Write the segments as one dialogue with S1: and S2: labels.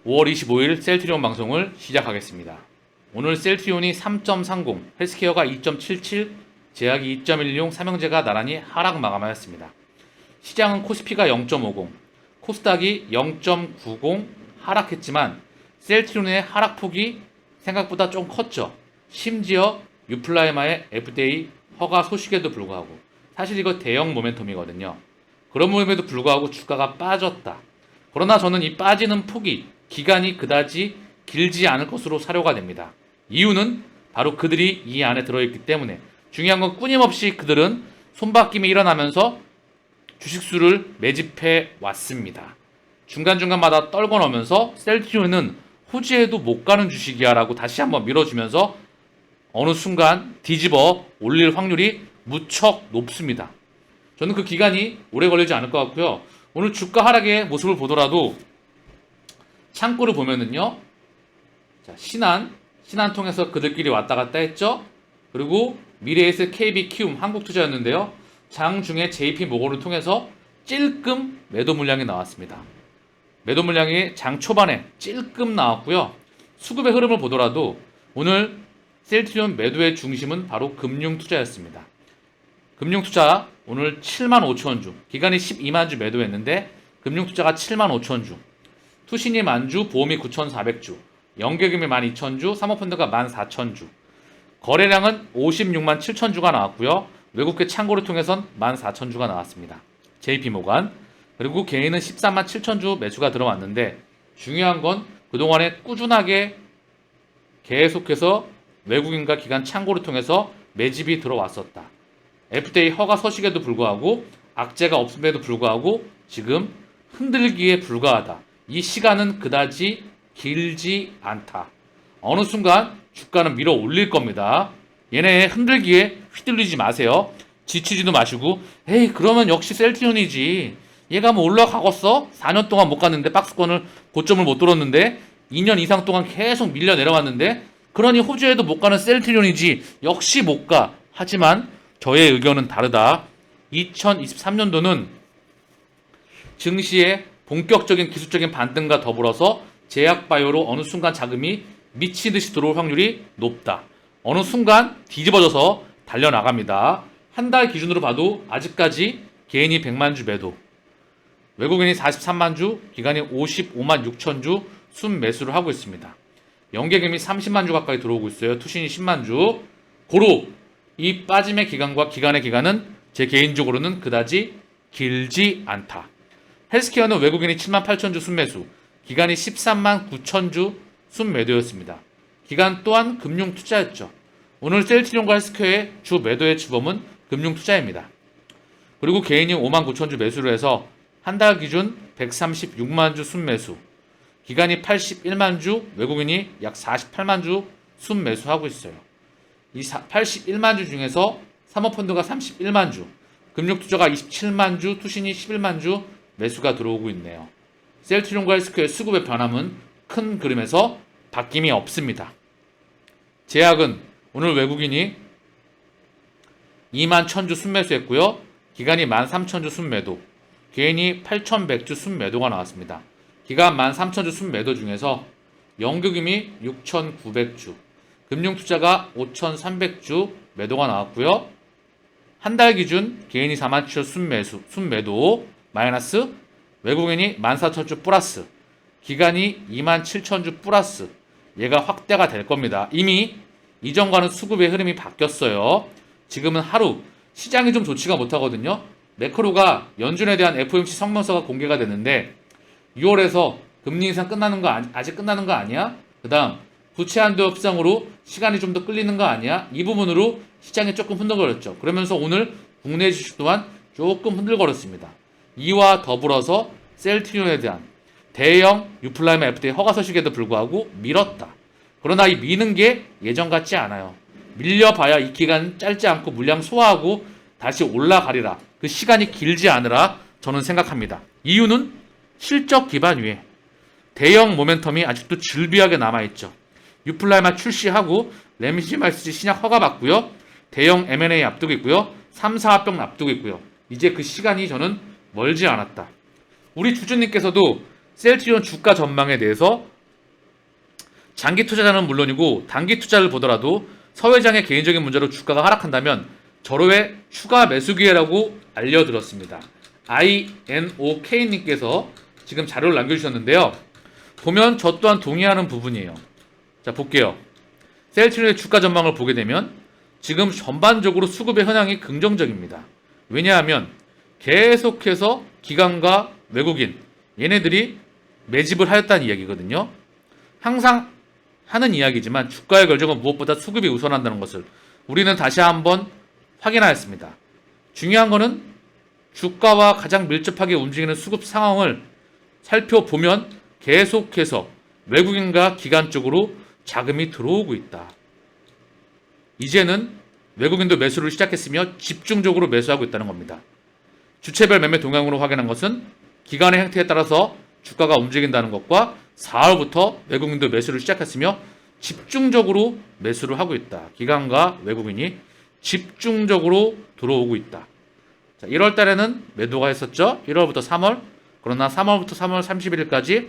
S1: 5월 25일 셀트리온 방송을 시작하겠습니다. 오늘 셀트리온이 3.30, 헬스케어가 2.77, 제약이 2.16, 삼형제가 나란히 하락 마감하였습니다. 시장은 코스피가 0.50, 코스닥이 0.90 하락했지만 셀트리온의 하락폭이 생각보다 좀 컸죠. 심지어 유플라이마의 FDA 허가 소식에도 불구하고 사실 이거 대형 모멘텀이거든요. 그럼에도 불구하고 주가가 빠졌다. 그러나 저는 이 빠지는 폭이 기간이 그다지 길지 않을 것으로 사료가 됩니다. 이유는 바로 그들이 이 안에 들어있기 때문에 중요한 건 끊임없이 그들은 손바뀜이 일어나면서 주식수를 매집해 왔습니다. 중간중간마다 떨궈 놓으면서 셀트리온은 호주에도 못 가는 주식이야 라고 다시 한번 밀어주면서 어느 순간 뒤집어 올릴 확률이 무척 높습니다. 저는 그 기간이 오래 걸리지 않을 것 같고요. 오늘 주가 하락의 모습을 보더라도 창구를 보면은요. 자, 신한 통해서 그들끼리 왔다 갔다 했죠. 그리고 미래에셋, KB, 키움, 한국투자였는데요. 장중에 JP 모건을 통해서 찔끔 매도 물량이 나왔습니다. 매도 물량이 장 초반에 찔끔 나왔고요. 수급의 흐름을 보더라도 오늘 셀트리온 매도의 중심은 바로 금융투자였습니다. 금융투자 오늘 7만 5천 주, 기간이 12만 주 매도했는데 금융투자가 7만 5천 주, 투신이 만주, 보험이 9,400주, 연계금이 12,000주, 사모펀드가 14,000주, 거래량은 56만 7천 주가 나왔고요. 외국계 창고를 통해선 14,000주가 나왔습니다. JP모간. 그리고 개인은 13만 7천 주 매수가 들어왔는데 중요한 건 그동안에 꾸준하게 계속해서 외국인과 기관 창고를 통해서 매집이 들어왔었다. FDA 허가 서식에도 불구하고 악재가 없음에도 불구하고 지금 흔들기에 불과하다. 이 시간은 그다지 길지 않다. 어느 순간 주가는 밀어 올릴 겁니다. 얘네 흔들기에 휘둘리지 마세요. 지치지도 마시고 에이 그러면 역시 셀트리온이지. 얘가 뭐 올라가겠어? 4년 동안 못 갔는데 박스권을 고점을 못 뚫었는데 2년 이상 동안 계속 밀려 내려왔는데 그러니 호주에도 못 가는 셀트리온이지. 역시 못 가. 하지만 저의 의견은 다르다. 2023년도는 증시의 본격적인 기술적인 반등과 더불어서 제약바이오로 어느 순간 자금이 미치듯이 들어올 확률이 높다. 어느 순간 뒤집어져서 달려나갑니다. 한 달 기준으로 봐도 아직까지 개인이 100만 주 매도, 외국인이 43만 주, 기관이 55만 6천 주 순매수를 하고 있습니다. 연계금이 30만 주 가까이 들어오고 있어요. 투신이 10만 주. 고로 이 빠짐의 기간과 기간의 기간은 제 개인적으로는 그다지 길지 않다. 헬스케어는 외국인이 7만 8천 주 순매수, 기간이 13만 9천 주 순매도였습니다. 기간 또한 금융투자였죠. 오늘 셀트리온과 헬스케어의 주 매도의 주범은 금융투자입니다. 그리고 개인이 5만 9천 주 매수를 해서 한 달 기준 136만 주 순매수, 기간이 81만 주, 외국인이 약 48만 주 순매수하고 있어요. 이 81만 주 중에서 사모펀드가 31만 주, 금융투자가 27만 주, 투신이 11만 주 매수가 들어오고 있네요. 셀트리온과 헬스케어의 수급의 변함은 큰 그림에서 바뀜이 없습니다. 제약은 오늘 외국인이 2만 1000주 순매수했고요. 기간이 13,000주 순매도, 개인이 8,100주 순매도가 나왔습니다. 기간 13,000주 순매도 중에서 연계금이 6,900주, 금융투자가 5,300주 매도가 나왔고요. 한 달 기준 개인이 47,000주 순매도 마이너스, 외국인이 14,000주 플러스, 기간이 27,000주 플러스. 얘가 확대가 될 겁니다. 이미 이전과는 수급의 흐름이 바뀌었어요. 지금은 하루 시장이 좀 좋지가 못하거든요. 매크로가 연준에 대한 FOMC 성명서가 공개가 됐는데 6월에서 금리 인상 끝나는 거 아직 끝나는 거 아니야? 그 다음 부채 한도 협상으로 시간이 좀 더 끌리는 거 아니야? 이 부분으로 시장이 조금 흔들거렸죠. 그러면서 오늘 국내 주식 또한 조금 흔들거렸습니다. 이와 더불어서 셀트리온에 대한 대형 유플라이마 FDA 허가 서식에도 불구하고 밀었다. 그러나 이 미는 게 예전 같지 않아요. 밀려봐야 이 기간 짧지 않고 물량 소화하고 다시 올라가리라. 그 시간이 길지 않으라 저는 생각합니다. 이유는 실적 기반 위에 대형 모멘텀이 아직도 즐비하게 남아있죠. 유플라이마 출시하고 램시마이스지 신약 허가 받고요. 대형 M&A 앞두고 있고요. 3사 합병 앞두고 있고요. 이제 그 시간이 저는 멀지 않았다. 우리 주주님께서도 셀트리온 주가 전망에 대해서 장기 투자자는 물론이고 단기 투자를 보더라도 서 회장의 개인적인 문제로 주가가 하락한다면 절호의 추가 매수 기회라고 알려들었습니다. INOK님께서 지금 자료를 남겨주셨는데요. 보면 저 또한 동의하는 부분이에요. 자, 볼게요. 셀트리온의 주가 전망을 보게 되면 지금 전반적으로 수급의 현황이 긍정적입니다. 왜냐하면 계속해서 기관과 외국인 얘네들이 매집을 하였다는 이야기거든요. 항상 하는 이야기지만 주가의 결정은 무엇보다 수급이 우선한다는 것을 우리는 다시 한번 확인하였습니다. 중요한 것은 주가와 가장 밀접하게 움직이는 수급 상황을 살펴보면 계속해서 외국인과 기관 쪽으로 자금이 들어오고 있다. 이제는 외국인도 매수를 시작했으며 집중적으로 매수하고 있다는 겁니다. 주체별 매매 동향으로 확인한 것은 기관의 행태에 따라서 주가가 움직인다는 것과 4월부터 외국인도 매수를 시작했으며 집중적으로 매수를 하고 있다. 기관과 외국인이 집중적으로 들어오고 있다. 자, 1월 달에는 매도가 했었죠. 1월부터 3월. 그러나 3월부터 3월 31일까지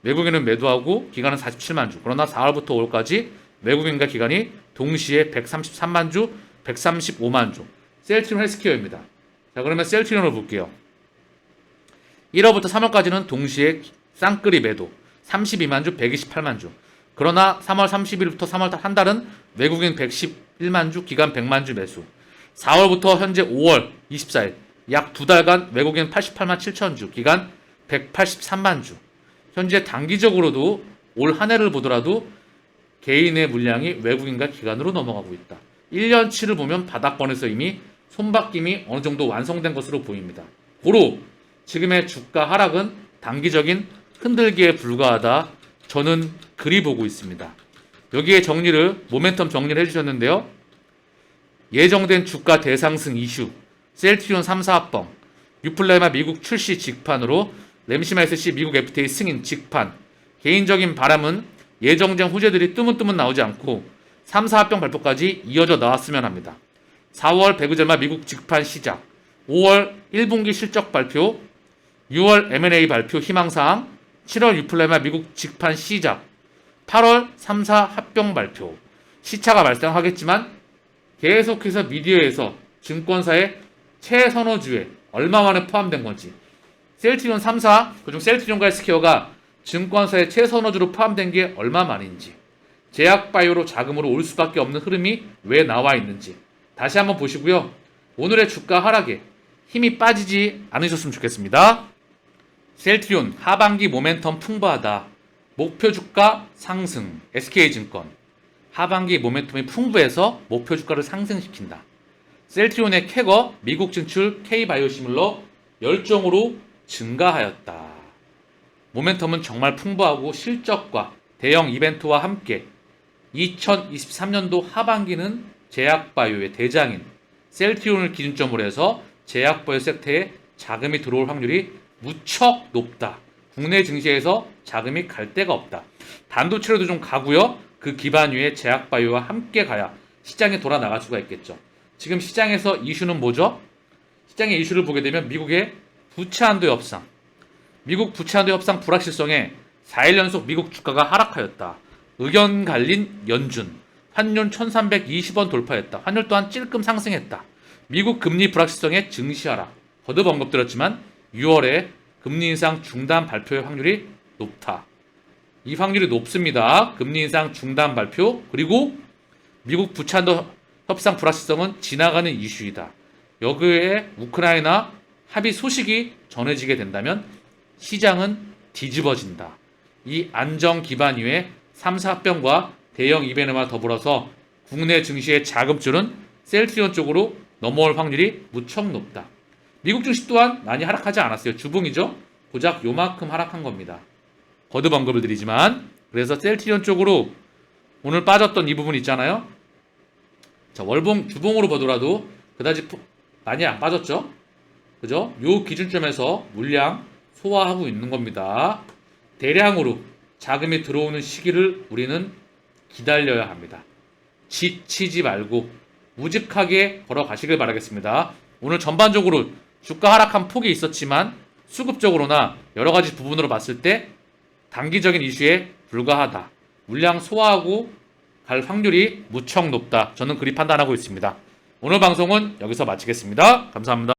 S1: 외국인은 매도하고 기관은 47만 주. 그러나 4월부터 5월까지 외국인과 기관이 동시에 133만 주, 135만 주. 셀트리온 헬스케어입니다. 자, 그러면 셀트리온을 볼게요. 1월부터 3월까지는 동시에 쌍끌이 매도 32만 주, 128만 주. 그러나 3월 30일부터 3월 한 달은 외국인 111만 주, 기관 100만 주 매수. 4월부터 현재 5월 24일 약 두 달간 외국인 88만 7천 주, 기관 183만 주. 현재 단기적으로도 올 한 해를 보더라도 개인의 물량이 외국인과 기관으로 넘어가고 있다. 1년치를 보면 바닥권에서 이미 손바뀜이 어느 정도 완성된 것으로 보입니다. 고로 지금의 주가 하락은 단기적인 흔들기에 불과하다. 저는 그리 보고 있습니다. 여기에 모멘텀 정리를 해주셨는데요. 예정된 주가 대상승 이슈, 셀트리온 3사 합병, 유플레마 미국 출시 직판으로 램시마 SC 미국 FTA 승인 직판. 개인적인 바람은 예정된 후재들이 뜨문뜨문 나오지 않고 3사 합병 발표까지 이어져 나왔으면 합니다. 4월 배그젤마 미국 직판 시작, 5월 1분기 실적 발표, 6월 M&A 발표 희망사항, 7월 유플레마 미국 직판 시작, 8월 3사 합병 발표. 시차가 발생하겠지만 계속해서 미디어에서 증권사의 최선호주에 얼마 만에 포함된 건지, 셀트리온 3사, 그중 셀트리온과 헬스케어가 증권사의 최선호주로 포함된 게 얼마 만인지, 제약바이오로 자금으로 올 수밖에 없는 흐름이 왜 나와 있는지 다시 한번 보시고요. 오늘의 주가 하락에 힘이 빠지지 않으셨으면 좋겠습니다. 셀트리온 하반기 모멘텀 풍부하다. 목표 주가 상승. SK증권 하반기 모멘텀이 풍부해서 목표 주가를 상승시킨다. 셀트리온의 캐거 미국 진출 K바이오시밀러 열정으로 증가하였다. 모멘텀은 정말 풍부하고 실적과 대형 이벤트와 함께 2023년도 하반기는 제약바이오의 대장인 셀트리온을 기준점으로 해서 제약바이오 섹터에 자금이 들어올 확률이 무척 높다. 국내 증시에서 자금이 갈 데가 없다. 반도체로도 좀 가고요. 그 기반 위에 제약바이오와 함께 가야 시장에 돌아 나갈 수가 있겠죠. 지금 시장에서 이슈는 뭐죠? 시장의 이슈를 보게 되면 미국의 부채한도 협상. 미국 부채한도 협상 불확실성에 4일 연속 미국 주가가 하락하였다. 의견 갈린 연준. 환율 1320원 돌파했다. 환율 또한 찔끔 상승했다. 미국 금리 불확실성에 증시 하락. 거듭 언급드렸지만 6월에 금리 인상 중단 발표의 확률이 높다. 이 확률이 높습니다. 금리 인상 중단 발표, 그리고 미국 부채한도 협상 불확실성은 지나가는 이슈이다. 여기에 우크라이나 합의 소식이 전해지게 된다면 시장은 뒤집어진다. 이 안정 기반 위에 3사 합병과 대형 이벤트와 더불어서 국내 증시의 자금줄은 셀트리온 쪽으로 넘어올 확률이 무척 높다. 미국 증시 또한 많이 하락하지 않았어요. 주봉이죠. 고작 요만큼 하락한 겁니다. 거듭 언급을 드리지만, 그래서 셀트리온 쪽으로 오늘 빠졌던 이 부분 있잖아요. 자, 월봉 주봉으로 보더라도 그다지 많이 안 빠졌죠. 그죠? 요 기준점에서 물량 소화하고 있는 겁니다. 대량으로 자금이 들어오는 시기를 우리는 기다려야 합니다. 지치지 말고 우직하게 걸어가시길 바라겠습니다. 오늘 전반적으로 주가 하락한 폭이 있었지만 수급적으로나 여러 가지 부분으로 봤을 때 단기적인 이슈에 불과하다. 물량 소화하고 갈 확률이 무척 높다. 저는 그리 판단하고 있습니다. 오늘 방송은 여기서 마치겠습니다. 감사합니다.